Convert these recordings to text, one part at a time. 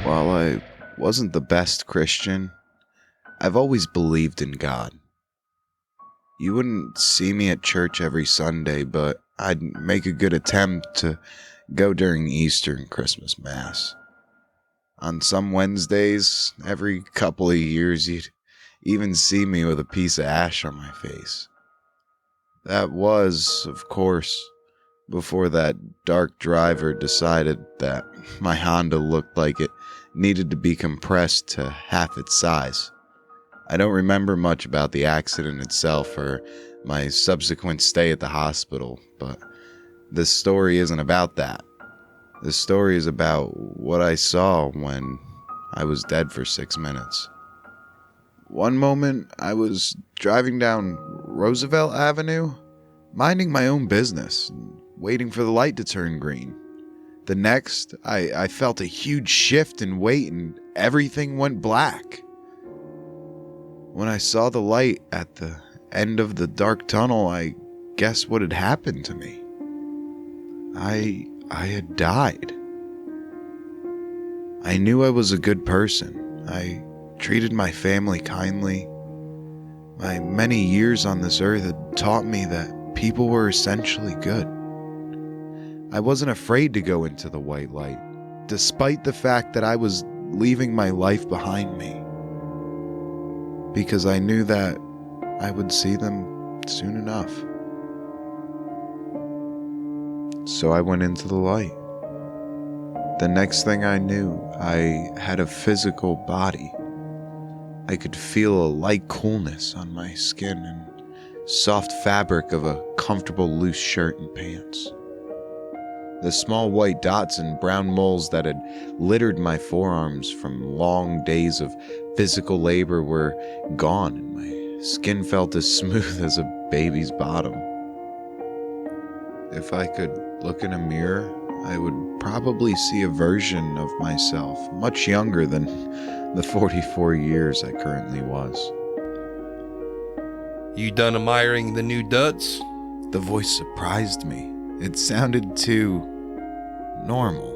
While I wasn't the best Christian, I've always believed in God. You wouldn't see me at church every Sunday, but I'd make a good attempt to go during Easter and Christmas Mass. On some Wednesdays, every couple of years, you'd even see me with a piece of ash on my face. That was, of course, before that dark driver decided that my Honda looked like it needed to be compressed to half its size. I don't remember much about the accident itself or my subsequent stay at the hospital, but this story isn't about that. This story is about what I saw when I was dead for 6 minutes. One moment, I was driving down Roosevelt Avenue, minding my own business, waiting for the light to turn green. The next, I felt a huge shift in weight and everything went black. When I saw the light at the end of the dark tunnel, I guessed what had happened to me. I had died. I knew I was a good person. I treated my family kindly. My many years on this earth had taught me that people were essentially good. I wasn't afraid to go into the white light, despite the fact that I was leaving my life behind me, because I knew that I would see them soon enough. So I went into the light. The next thing I knew, I had a physical body. I could feel a light coolness on my skin and soft fabric of a comfortable loose shirt and pants. The small white dots and brown moles that had littered my forearms from long days of physical labor were gone, and my skin felt as smooth as a baby's bottom. If I could look in a mirror, I would probably see a version of myself much younger than the 44 years I currently was. You done admiring the new duds? The voice surprised me. It sounded too normal.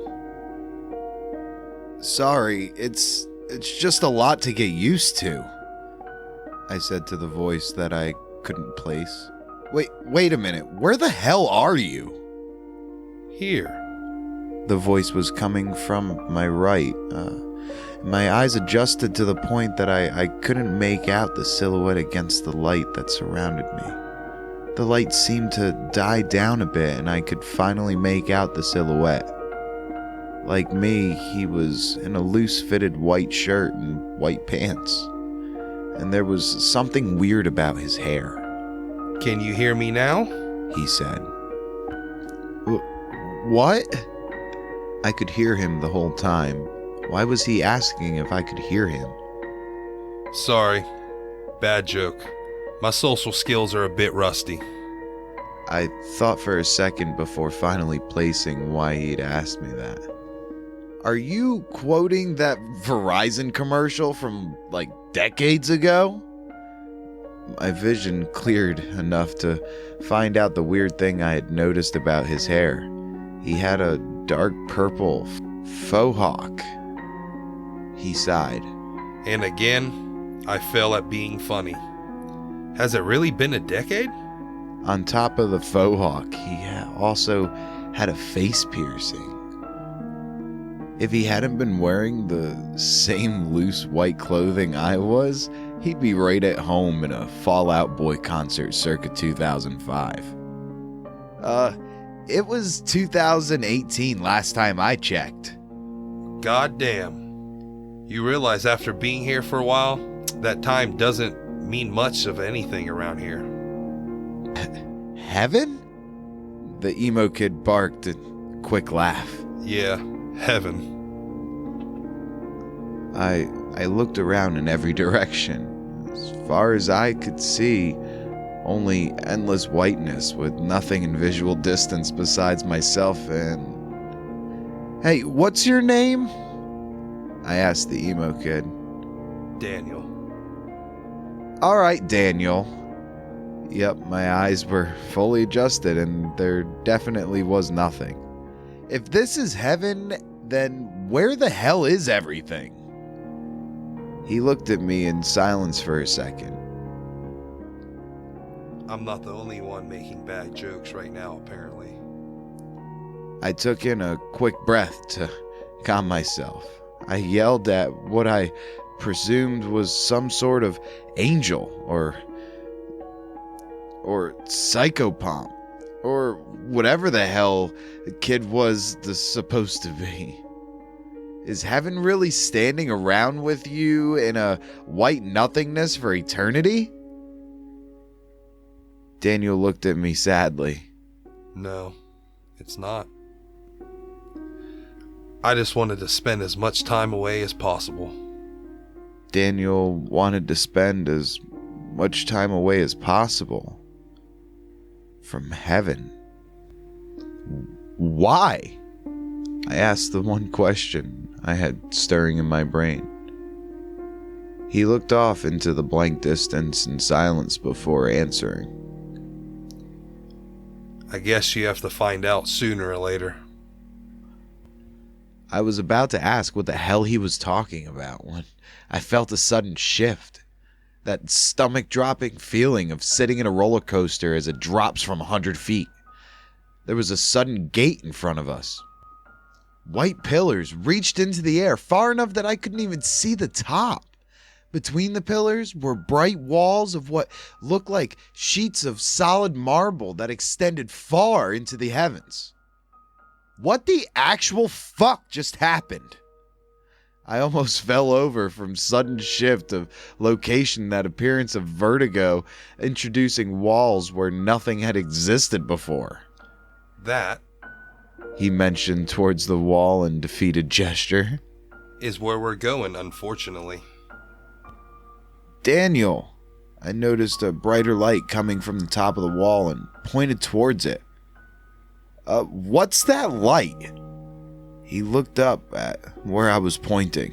Sorry, it's just a lot to get used to, I said to the voice that I couldn't place. Wait a minute, where the hell are you? Here. The voice was coming from my right. My eyes adjusted to the point that I couldn't make out the silhouette against the light that surrounded me. The light seemed to die down a bit and I could finally make out the silhouette. Like me, he was in a loose-fitted white shirt and white pants. And there was something weird about his hair. Can you hear me now? He said. What? I could hear him the whole time. Why was he asking if I could hear him? Sorry. Bad joke. My social skills are a bit rusty. I thought for a second before finally placing why he'd asked me that. Are you quoting that Verizon commercial from, decades ago? My vision cleared enough to find out the weird thing I had noticed about his hair. He had a dark purple faux hawk. He sighed. And again, I fell at being funny. Has it really been a decade? On top of the faux hawk, he also had a face piercing. If he hadn't been wearing the same loose white clothing I was, he'd be right at home in a Fall Out Boy concert circa 2005. It was 2018 last time I checked. God damn. You realize after being here for a while, that time doesn't mean much of anything around here. Heaven? The emo kid barked a quick laugh. Yeah, heaven. I looked around in every direction. As far as I could see, only endless whiteness with nothing in visual distance besides myself and... Hey, what's your name? I asked the emo kid. Daniel. All right, Daniel. Yep, my eyes were fully adjusted and there definitely was nothing. If this is heaven, then where the hell is everything? He looked at me in silence for a second. I'm not the only one making bad jokes right now, apparently. I took in a quick breath to calm myself. I yelled at what I presumed was some sort of angel or psychopomp or whatever the hell the kid was supposed to be. Is heaven really standing around with you in a white nothingness for eternity? Daniel looked at me sadly. No, it's not. I just wanted to spend as much time away as possible. Daniel wanted to spend as much time away as possible from heaven. Why? I asked the one question I had stirring in my brain. He looked off into the blank distance in silence before answering. I guess you have to find out sooner or later. I was about to ask what the hell he was talking about when I felt a sudden shift. That stomach-dropping feeling of sitting in a roller coaster as it drops from 100 feet. There was a sudden gate in front of us. White pillars reached into the air far enough that I couldn't even see the top. Between the pillars were bright walls of what looked like sheets of solid marble that extended far into the heavens. What the actual fuck just happened? I almost fell over from sudden shift of location, that appearance of vertigo, introducing walls where nothing had existed before. That, he mentioned towards the wall in defeated gesture, is where we're going, unfortunately. Daniel, I noticed a brighter light coming from the top of the wall and pointed towards it. What's that light? He looked up at where I was pointing.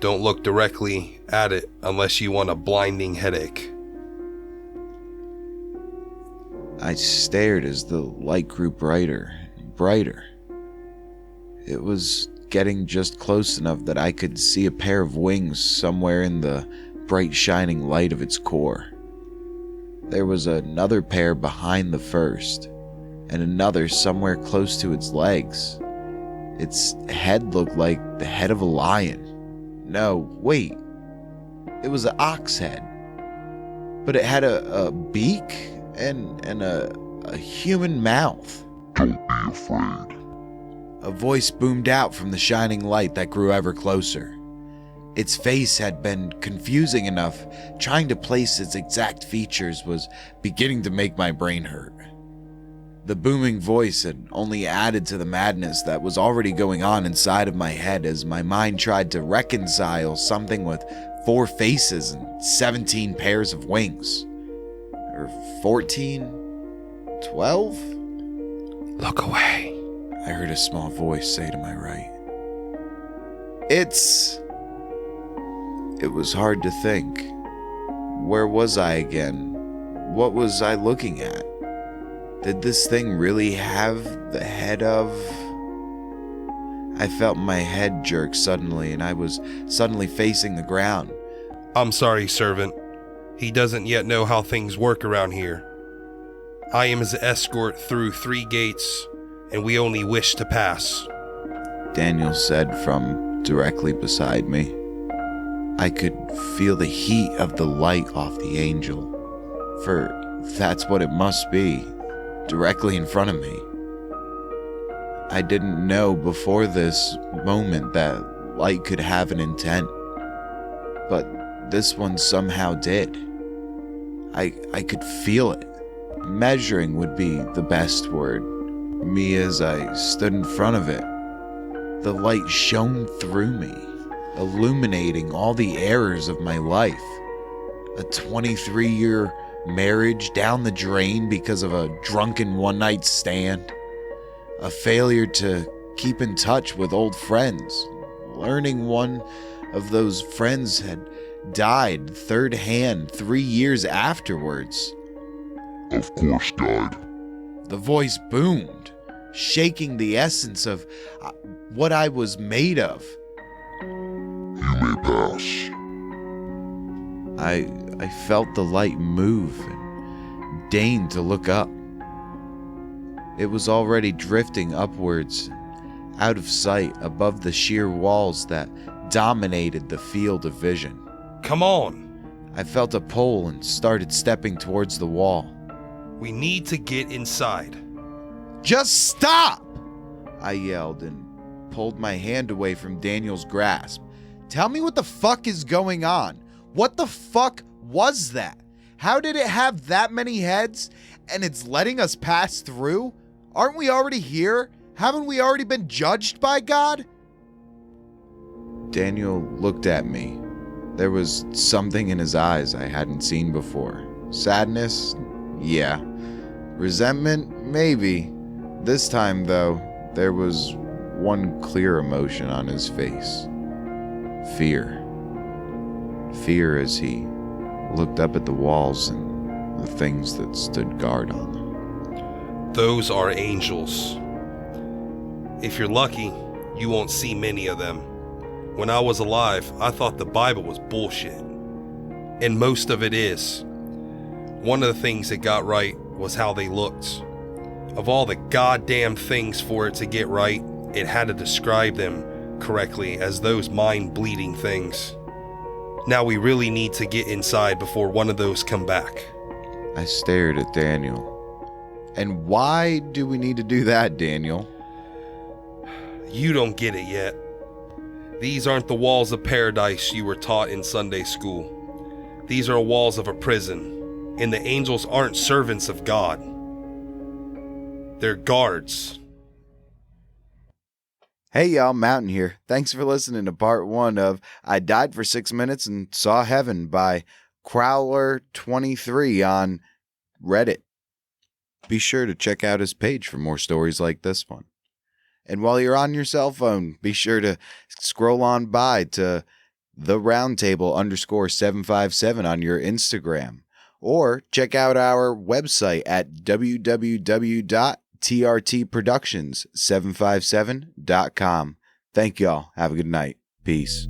Don't look directly at it unless you want a blinding headache. I stared as the light grew brighter and brighter. It was getting just close enough that I could see a pair of wings somewhere in the bright shining light of its core. There was another pair behind the first, and another somewhere close to its legs. Its head looked like the head of a lion. No, wait. It was an ox head. But it had a beak and a human mouth. Don't be afraid. A voice boomed out from the shining light that grew ever closer. Its face had been confusing enough. Trying to place its exact features was beginning to make my brain hurt. The booming voice had only added to the madness that was already going on inside of my head as my mind tried to reconcile something with 4 faces and 17 pairs of wings. Or 14? 12? Look away. I heard a small voice say to my right. It was hard to think. Where was I again? What was I looking at? Did this thing really have the head of... I felt my head jerk suddenly, and I was suddenly facing the ground. I'm sorry, servant. He doesn't yet know how things work around here. I am his escort through 3 gates, and we only wish to pass. Daniel said from directly beside me. I could feel the heat of the light off the angel, for that's what it must be. Directly in front of me. I didn't know before this moment that light could have an intent, but this one somehow did. I could feel it. Measuring would be the best word. Me as I stood in front of it. The light shone through me, illuminating all the errors of my life. A 23-year marriage down the drain because of a drunken one-night stand. A failure to keep in touch with old friends. Learning one of those friends had died third hand 3 years afterwards. Of course died. The voice boomed, shaking the essence of what I was made of. You may pass. I felt the light move and deigned to look up. It was already drifting upwards, out of sight above the sheer walls that dominated the field of vision. Come on. I felt a pull and started stepping towards the wall. We need to get inside. Just stop! I yelled and pulled my hand away from Daniel's grasp. Tell me what the fuck is going on. What the fuck was that? How did it have that many heads and it's letting us pass through? Aren't we already here? Haven't we already been judged by God? Daniel looked at me. There was something in his eyes I hadn't seen before. Sadness? Yeah. Resentment? Maybe. This time, though, there was one clear emotion on his face. Fear. Fear as he looked up at the walls and the things that stood guard on them. Those are angels. If you're lucky, you won't see many of them. When I was alive, I thought the Bible was bullshit. And most of it is. One of the things it got right was how they looked. Of all the goddamn things for it to get right, it had to describe them correctly as those mind-bleeding things. Now we really need to get inside before one of those come back. I stared at Daniel. And why do we need to do that, Daniel? You don't get it yet. These aren't the walls of paradise you were taught in Sunday school. These are walls of a prison, and the angels aren't servants of God. They're guards. Hey y'all, Mountain here. Thanks for listening to part 1 of I Died for 6 Minutes and Saw Heaven by Crowler23 on Reddit. Be sure to check out his page for more stories like this one. And while you're on your cell phone, be sure to scroll on by to theroundtable_757 on your Instagram. Or check out our website at www.trtproductions757.com. Thank y'all. Have a good night. Peace.